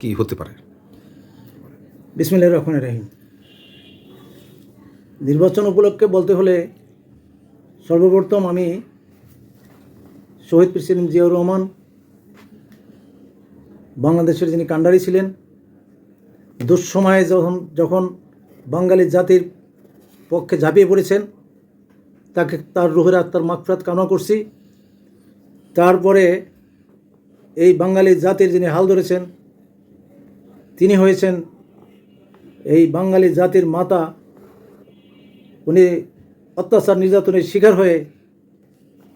কি হতে পারে? বিসমিল্লাহির রহমানির রহিম। নির্বাচন উপলক্ষে বলতে হলে সর্বপ্রথম আমি শহীদ প্রেসিডেন্ট জিয়াউর রহমান, বাংলাদেশের যিনি কাণ্ডারি ছিলেন, দুঃসময়ে যখন বাঙালি জাতির পক্ষে ঝাঁপিয়ে পড়েছেন, তার রুহের আত্মার মাগফিরাত কামনা করছি। তারপরে এই বাঙালি জাতির যিনি হাল ধরেছেন, তিনি হয়েছেন এই বাঙালি জাতির মাতা। উনি অত্যাচার নির্যাতনের শিকার হয়ে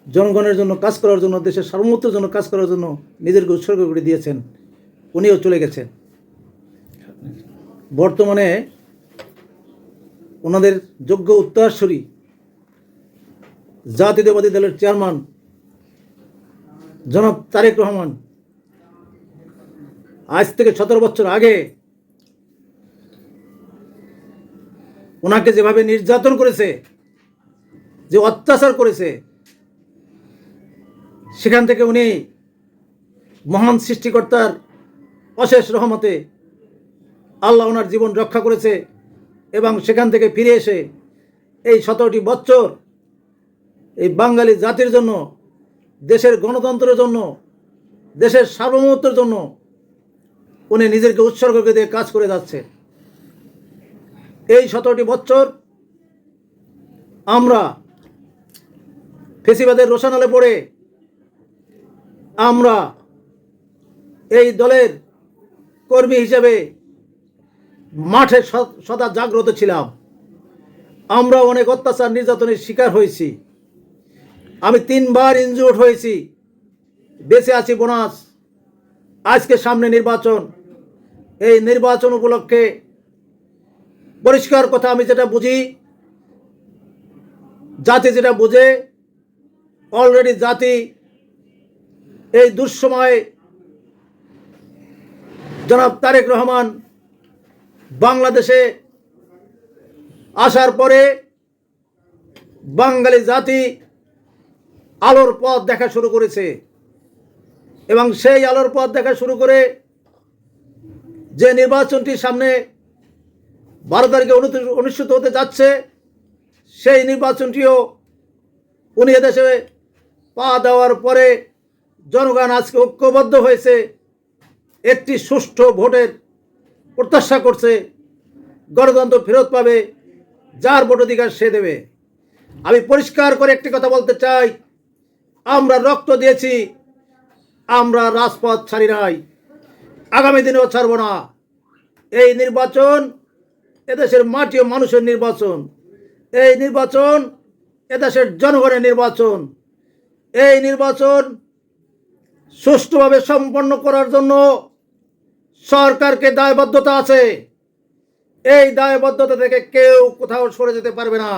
জনগণের জন্য কাজ করার জন্য, দেশের সার্বভৌমত্বের জন্য কাজ করার জন্য নিজেকে উৎসর্গ করে দিয়েছেন। উনিও চলে গেছেন। বর্তমানে ওনাদের যোগ্য উত্তরসূরি জাতীয়তাবাদী দলের চেয়ারম্যান জনাব তারেক রহমান আজ থেকে 17 বছর আগে ওনাকে যেভাবে নির্যাতন করেছে, যে অত্যাচার করেছে, সেখান থেকে উনি মহান সৃষ্টিকর্তার অশেষ রহমতে আল্লাহ ওনার জীবন রক্ষা করেছে এবং সেখান থেকে ফিরে এসে এই 17টি বছর এই বাঙালি জাতির জন্য, দেশের গণতন্ত্রের জন্য, দেশের সার্বভৌমত্বের জন্য উনি নিজেকে উৎসর্গ করে দিয়ে কাজ করে যাচ্ছে। এই 17টি বছর আমরা ফেসিবাদের রোশানলে পড়ে আমরা এই দলের কর্মী হিসেবে মাঠে সদা জাগ্রত ছিলাম। আমরা অনেক অত্যাচার নির্যাতনের শিকার হয়েছি। আমি 3 বার ইনজুর্ড হয়েছি, বেঁচে আছি বোনাস। আজকে সামনে নির্বাচন। এই নির্বাচন উপলক্ষে পরিষ্কার কথা, আমি যেটা বুঝি, জাতি যেটা বুঝে, অলরেডি জাতি এই দুঃসময়ে জনাব তারেক রহমান বাংলাদেশে আসার পরে বাঙালি জাতি আলোর পথ দেখা শুরু করেছে এবং সেই আলোর পথ দেখা শুরু করে যে নির্বাচনটি সামনে 12 তারিখে অনুষ্ঠিত হতে যাচ্ছে, সেই নির্বাচনটিও উনি এদেশে পা দেওয়ার পরে জনগণ আজকে ঐক্যবদ্ধ হয়েছে, একটি সুষ্ঠু ভোটের প্রত্যাশা করছে। গণতন্ত্র ফেরত পাবে, যার ভোটাধিকার সে দেবে। আমি পরিষ্কার করে একটি কথা বলতে চাই, আমরা রক্ত দিয়েছি, আমরা রাজপথ ছাড়ি নাই, আগামী দিনেও ছাড়ব না। এই নির্বাচন এদেশের মাটি ও মানুষের নির্বাচন। এই নির্বাচন এদেশের জনগণের নির্বাচন। এই নির্বাচন সুষ্ঠুভাবে সম্পন্ন করার জন্য সরকারকে দায়বদ্ধতা আছে। এই দায়বদ্ধতা থেকে কেউ কোথাও সরে যেতে পারবে না।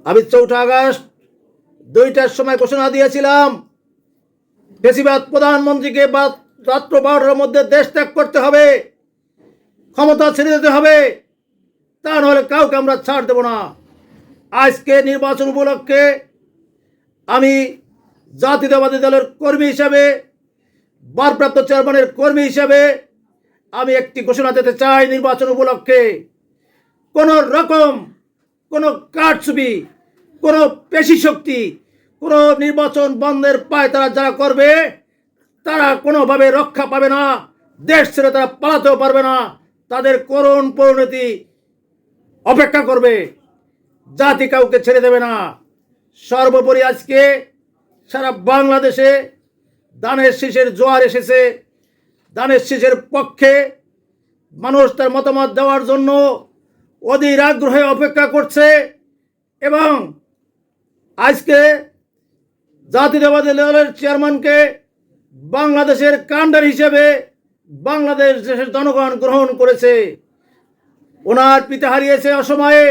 আমি 4 আগস্ট 2টার সময় ঘোষণা দিয়েছিলাম, ফেসিবাদ প্রধানমন্ত্রীকে রাত্র 12টার মধ্যে দেশ ত্যাগ করতে হবে, ক্ষমতা ছেড়ে দিতে হবে, তা নাহলে কাউকে আমরা ছাড় দেব না। আজকে নির্বাচন উপলক্ষে আমি জাতীয়তাবাদী দলের কর্মী হিসাবে, ভারপ্রাপ্ত চেয়ারম্যানের কর্মী হিসাবে আমি একটি ঘোষণা দিতে চাই। নির্বাচন উপলক্ষে কোনো রকম কোনো কারচুপি, কোনো পেশি শক্তি, কোনো নির্বাচন বন্ধের পায় তারা যারা করবে, তারা কোনোভাবে রক্ষা পাবে না। দেশ ছেড়ে তারা পালাতেও পারবে না। তাদের করুণ পরিণতি অপেক্ষা করবে। জাতি কাউকে ছেড়ে দেবে না। সর্বোপরি আজকে সারা বাংলাদেশে ধানের শীষের জোয়ার এসেছে। ধানের শীষের পক্ষে মানুষ তার মতামত দেওয়ার জন্য অধীর আগ্রহে অপেক্ষা করছে এবং আজকে জাতীয়তাবাদী দলের চেয়ারম্যানকে বাংলাদেশের কাণ্ডার হিসেবে দেশের জনগণ গ্রহণ করেছে। ওনার পিতা হারিয়েছে অসময়ে,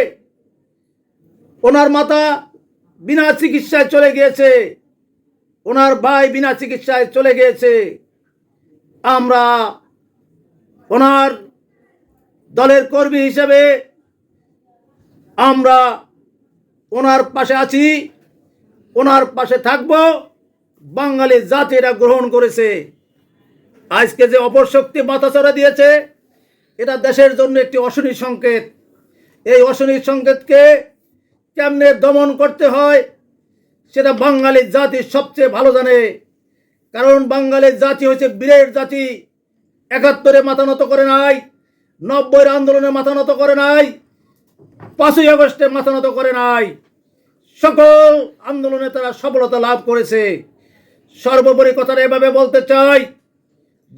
ওনার মাতা বিনা চিকিৎসায় চলে গিয়েছে, ওনার ভাই বিনা চিকিৎসায় চলে গিয়েছে। আমরা ওনার দলের কর্মী হিসেবে আমরা ওনার পাশে আছি, ওনার পাশে থাকব। বাঙালি জাতি এটা গ্রহণ করেছে। আজকে যে অপরশক্তি মাথাচাড়া দিয়েছে, এটা দেশের জন্য একটি অশনি সংকেত। এই অশনি সংকেতকে কেমনে দমন করতে হয় সেটা বাঙালি জাতি সবচেয়ে ভালো জানে। কারণ বাঙালির জাতি হচ্ছে বীরের জাতি। ৭১-এ মাথা নত করে নাই, ৯০-এর আন্দোলনে মাথা নত করে নাই, ৫ই আগস্টে মাথা নত করে নাই। সকল আন্দোলনে তারা সফলতা লাভ করেছে। সর্বোপরি কথাটা এভাবে বলতে চাই,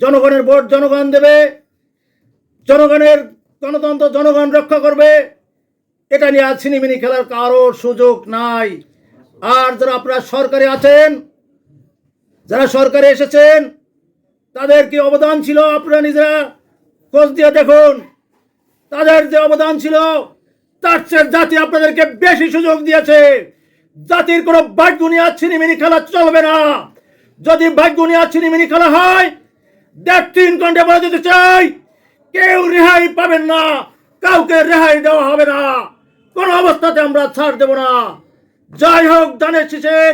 জনগণের ভোট জনগণ দেবে, জনগণের গণতন্ত্র জনগণ রক্ষা করবে। এটা নিয়ে আর ছিনিমিনি খেলার কারো সুযোগ নাই। আর যারা আপনারা সরকারে আছেন, যারা সরকারে এসেছেন, তাদের কি অবদান ছিল আপনারা নিজেরা খোঁজ দিয়ে দেখুন। তাদের যে অবদান ছিল তার চেয়ে জাতি আপনাদেরকে বেশি সুযোগ দিয়েছে। জাতির কোনো ভাগ্য নিয়ে ছিনিমিনি খেলা চলবে না। যদি ভাগ্য নিয়ে ছিনিমিনি খেলা হয়, ৩ ঘন্টা বলে দিতে চাই, কেউ রেহাই পাবেন না, কাউকে রেহাই দেওয়া হবে না। কোনো অবস্থাতে আমরা ছাড় দেব না। যাই হোক, ধানের শীষের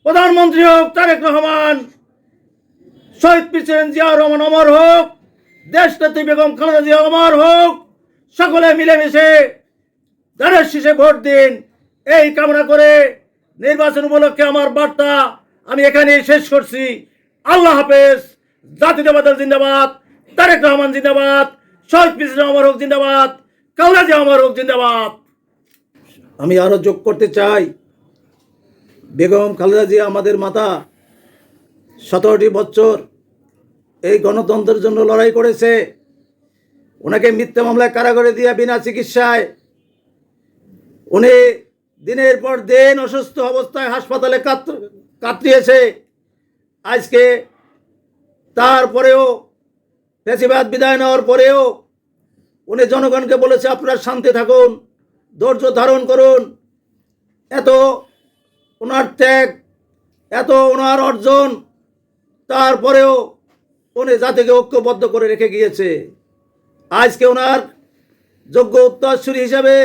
প্রধানমন্ত্রী হোক তারেক রহমান, শহীদ প্রেসিডেন্ট জিয়াউর রহমান অমর হোক, দেশনেত্রী বেগম খালেদা জিয়া অমর হোক। সকলে মিলেমিশে ধানের শীষে ভোট দিন, এই কামনা করে নির্বাচন উপলক্ষে আমার বার্তা আমি এখানেই শেষ করছি। আল্লাহ হাফেজ। জাতীয়তাবাদী দল জিন্দাবাদ, তারেক রহমান জিন্দাবাদ, শহীদ প্রেসিডেন্ট অমর হোক জিন্দাবাদ, খালেদা জিয়া অমর হোক জিন্দাবাদ। আমি আরো যোগ করতে চাই, বেগম খালেদা জিয়া আমাদের মাতা, ১৭টি বছর এই গণতন্ত্রের জন্য লড়াই করেছে। ওনাকে মিথ্যা মামলায় কারাগারে দিয়ে বিনা চিকিৎসায় উনি দিনের পর দিন অসুস্থ অবস্থায় হাসপাতালে কাতরিয়েছে। আজকে তারপরেও ফ্যাসিবাদ বিদায় নেওয়ার পরেও উনি জনগণকে বলেছে আপনারা শান্তি থাকুন, ধৈর্য ধারণ করুন। এত ওনার ত্যাগ, এত ওনার অর্জন, তারপরেও উনি জাতিকে ঐক্যবদ্ধ করে রেখে গিয়েছে। আজকে ওনার যোগ্য উত্তরসূরি হিসাবে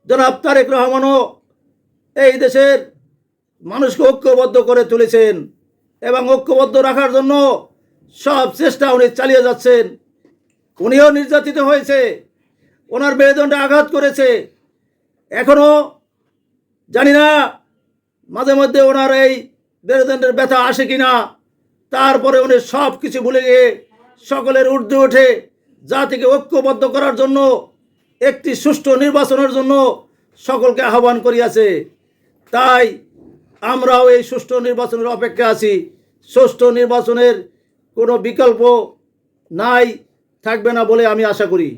জনাব তারেক রহমানও এই দেশের মানুষকে ঐক্যবদ্ধ করে তুলেছেন এবং ঐক্যবদ্ধ রাখার জন্য সব চেষ্টা উনি চালিয়ে যাচ্ছেন। উনিও নির্যাতিত হয়েছে, ওনার মেরুদণ্ডে আঘাত করেছে। এখনো জানি না মাঝে মধ্যে ওনার এই মেরুদণ্ডের ব্যথা আসে কিনা। তারপরে উনি সব কিছু ভুলে গিয়ে সকলের ঊর্ধ্বে উঠে জাতিকে ঐক্যবদ্ধ করার জন্য একটি সুষ্ঠু নির্বাচনের জন্য সকলকে আহ্বান করিয়াছে। তাই আমরাও এই সুষ্ঠু নির্বাচনের অপেক্ষা আছি। সুষ্ঠু নির্বাচনের কোনো বিকল্প নাই, থাকবে না বলে আমি আশা করি।